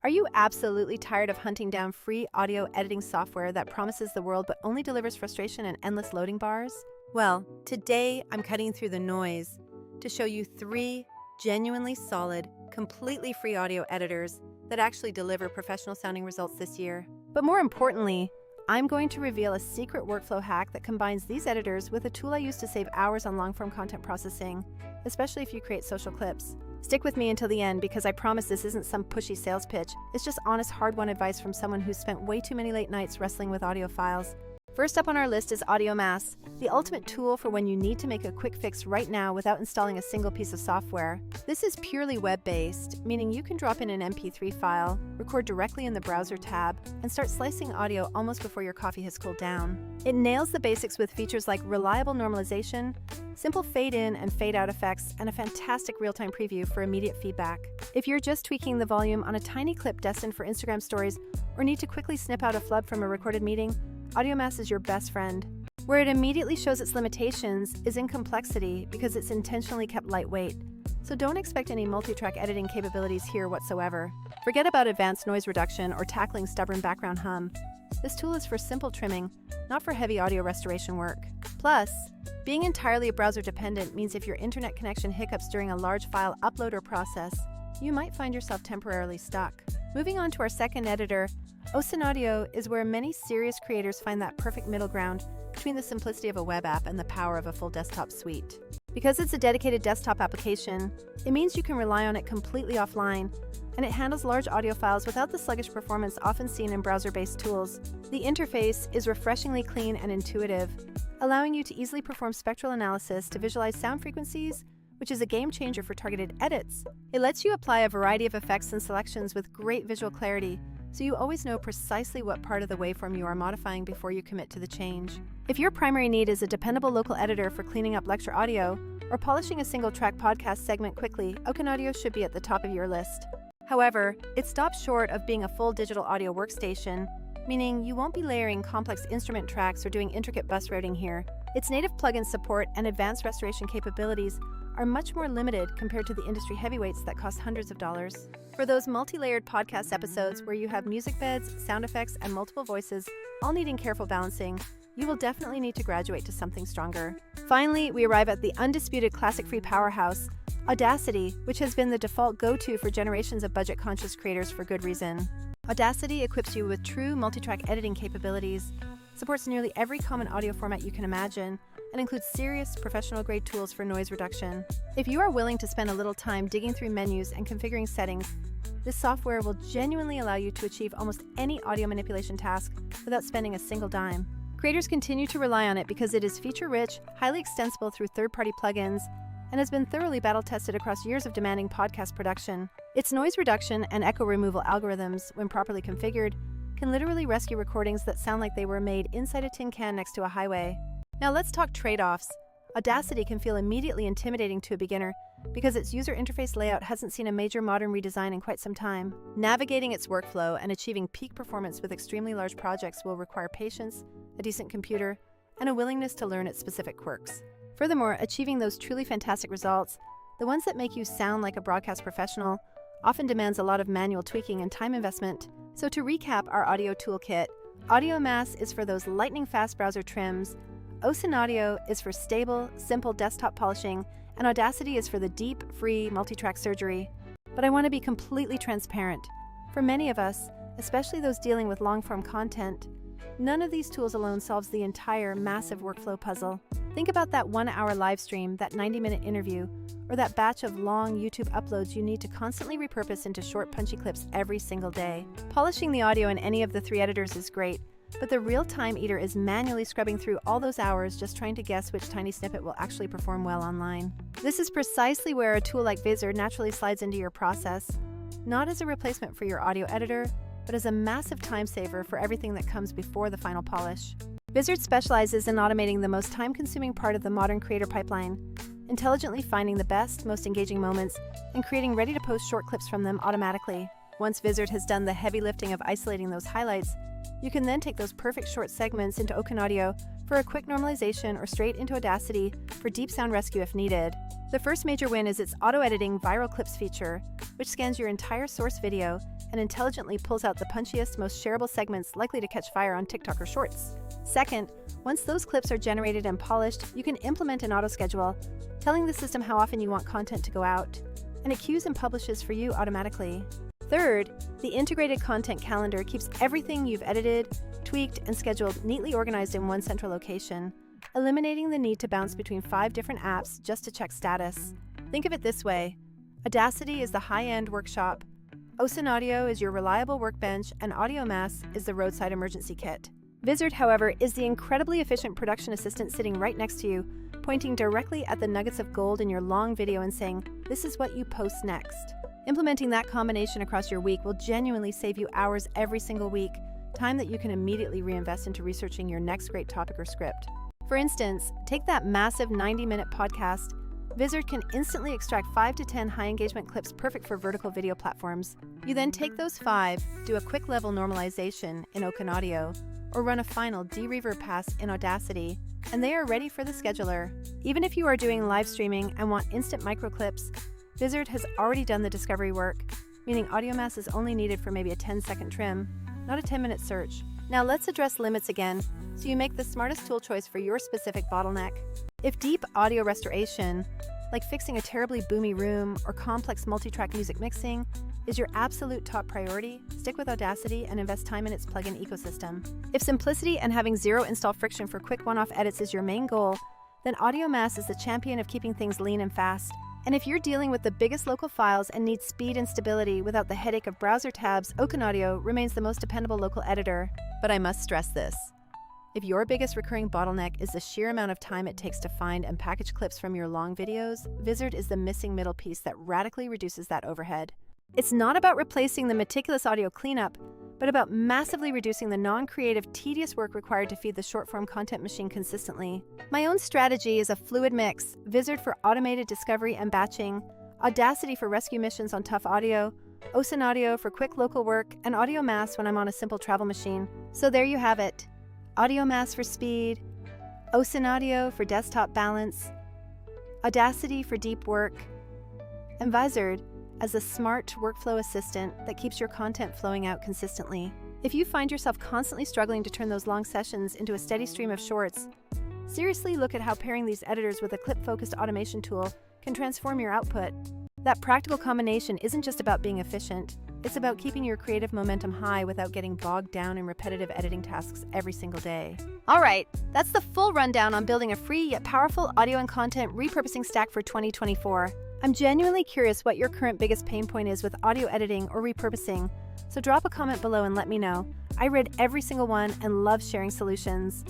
Are you absolutely tired of hunting down free audio editing software that promises the world but only delivers frustration and endless loading bars? Well, today I'm cutting through the noise to show you 3 genuinely solid, completely free audio editors that actually deliver professional sounding results this year. But more importantly, I'm going to reveal a secret workflow hack that combines these editors with a tool I use to save hours on long-form content processing, especially if you create social clips. Stick with me until the end because I promise this isn't some pushy sales pitch. It's just honest, hard-won advice from someone who's spent way too many late nights wrestling with audio files. First up on our list is Audiomass, the ultimate tool for when you need to make a quick fix right now without installing a single piece of software. This is purely web-based, meaning you can drop in an MP3 file, record directly in the browser tab, and start slicing audio almost before your coffee has cooled down. It nails the basics with features like reliable normalization, simple fade-in and fade-out effects, and a fantastic real-time preview for immediate feedback. If you're just tweaking the volume on a tiny clip destined for Instagram stories or need to quickly snip out a flub from a recorded meeting, Audiomass is your best friend. Where it immediately shows its limitations is in complexity because it's intentionally kept lightweight, so don't expect any multi-track editing capabilities here whatsoever. Forget about advanced noise reduction or tackling stubborn background hum. This tool is for simple trimming, not for heavy audio restoration work. Plus, being entirely browser dependent means if your internet connection hiccups during a large file upload or process, you might find yourself temporarily stuck. Moving on to our second editor, Ocenaudio is where many serious creators find that perfect middle ground between the simplicity of a web app and the power of a full desktop suite. Because it's a dedicated desktop application, it means you can rely on it completely offline, and it handles large audio files without the sluggish performance often seen in browser-based tools. The interface is refreshingly clean and intuitive, allowing you to easily perform spectral analysis to visualize sound frequencies, which is a game changer for targeted edits. It lets you apply a variety of effects and selections with great visual clarity, so you always know precisely what part of the waveform you are modifying before you commit to the change. If your primary need is a dependable local editor for cleaning up lecture audio or polishing a single-track podcast segment quickly, Ocenaudio should be at the top of your list. However, it stops short of being a full digital audio workstation, meaning you won't be layering complex instrument tracks or doing intricate bus routing here. Its native plugin support and advanced restoration capabilities are much more limited compared to the industry heavyweights that cost hundreds of dollars. For those multi-layered podcast episodes where you have music beds, sound effects, and multiple voices, all needing careful balancing, you will definitely need to graduate to something stronger. Finally, we arrive at the undisputed classic-free powerhouse, Audacity, which has been the default go-to for generations of budget-conscious creators for good reason. Audacity equips you with true multi-track editing capabilities, supports nearly every common audio format you can imagine, and includes serious professional-grade tools for noise reduction. If you are willing to spend a little time digging through menus and configuring settings, this software will genuinely allow you to achieve almost any audio manipulation task without spending a single dime. Creators continue to rely on it because it is feature-rich, highly extensible through third-party plugins, and has been thoroughly battle-tested across years of demanding podcast production. Its noise reduction and echo removal algorithms, when properly configured, can literally rescue recordings that sound like they were made inside a tin can next to a highway. Now let's talk trade-offs. Audacity can feel immediately intimidating to a beginner because its user interface layout hasn't seen a major modern redesign in quite some time. Navigating its workflow and achieving peak performance with extremely large projects will require patience, a decent computer, and a willingness to learn its specific quirks. Furthermore, achieving those truly fantastic results, the ones that make you sound like a broadcast professional, often demands a lot of manual tweaking and time investment. So to recap our audio toolkit, Audiomass is for those lightning-fast browser trims, Ocenaudio is for stable, simple desktop polishing, and Audacity is for the deep, free, multi-track surgery. But I want to be completely transparent. For many of us, especially those dealing with long-form content, none of these tools alone solves the entire massive workflow puzzle. Think about that 1-hour live stream, that 90-minute interview, or that batch of long YouTube uploads you need to constantly repurpose into short, punchy clips every single day. Polishing the audio in any of the 3 editors is great, but the real time eater is manually scrubbing through all those hours just trying to guess which tiny snippet will actually perform well online. This is precisely where a tool like Vizard naturally slides into your process, not as a replacement for your audio editor, but as a massive time saver for everything that comes before the final polish. Vizard specializes in automating the most time-consuming part of the modern creator pipeline, intelligently finding the best, most engaging moments and creating ready-to-post short clips from them automatically. Once Vizard has done the heavy lifting of isolating those highlights, you can then take those perfect short segments into Ocenaudio for a quick normalization or straight into Audacity for deep sound rescue if needed. The first major win is its auto-editing viral clips feature, which scans your entire source video and intelligently pulls out the punchiest, most shareable segments likely to catch fire on TikTok or Shorts. Second, once those clips are generated and polished, you can implement an auto-schedule, telling the system how often you want content to go out, and it queues and publishes for you automatically. Third, the integrated content calendar keeps everything you've edited, tweaked, and scheduled neatly organized in one central location, eliminating the need to bounce between 5 different apps just to check status. Think of it this way: Audacity is the high-end workshop, Ocenaudio is your reliable workbench, and Audiomass is the roadside emergency kit. Vizard, however, is the incredibly efficient production assistant sitting right next to you, pointing directly at the nuggets of gold in your long video and saying, "This is what you post next." Implementing that combination across your week will genuinely save you hours every single week, time that you can immediately reinvest into researching your next great topic or script. For instance, take that massive 90-minute podcast. Vizard can instantly extract 5 to 10 high-engagement clips perfect for vertical video platforms. You then take those 5, do a quick level normalization in Ocenaudio, or run a final de-reverb pass in Audacity, and they are ready for the scheduler. Even if you are doing live streaming and want instant microclips, Vizard has already done the discovery work, meaning Audiomass is only needed for maybe a 10-second trim, not a 10-minute search. Now let's address limits again, so you make the smartest tool choice for your specific bottleneck. If deep audio restoration, like fixing a terribly boomy room or complex multi-track music mixing, is your absolute top priority, stick with Audacity and invest time in its plugin ecosystem. If simplicity and having zero install friction for quick one-off edits is your main goal, then Audiomass is the champion of keeping things lean and fast. And if you're dealing with the biggest local files and need speed and stability without the headache of browser tabs, Ocenaudio remains the most dependable local editor. But I must stress this: if your biggest recurring bottleneck is the sheer amount of time it takes to find and package clips from your long videos, Vizard is the missing middle piece that radically reduces that overhead. It's not about replacing the meticulous audio cleanup, but about massively reducing the non-creative, tedious work required to feed the short-form content machine consistently. My own strategy is a fluid mix: Vizard for automated discovery and batching, Audacity for rescue missions on tough audio, Ocenaudio for quick local work, and Audiomass when I'm on a simple travel machine. So there you have it: Audiomass for speed, Ocenaudio for desktop balance, Audacity for deep work, and Vizard as a smart workflow assistant that keeps your content flowing out consistently. If you find yourself constantly struggling to turn those long sessions into a steady stream of shorts, seriously look at how pairing these editors with a clip-focused automation tool can transform your output. That practical combination isn't just about being efficient, it's about keeping your creative momentum high without getting bogged down in repetitive editing tasks every single day. All right, that's the full rundown on building a free yet powerful audio and content repurposing stack for 2024. I'm genuinely curious what your current biggest pain point is with audio editing or repurposing, so drop a comment below and let me know. I read every single one and love sharing solutions.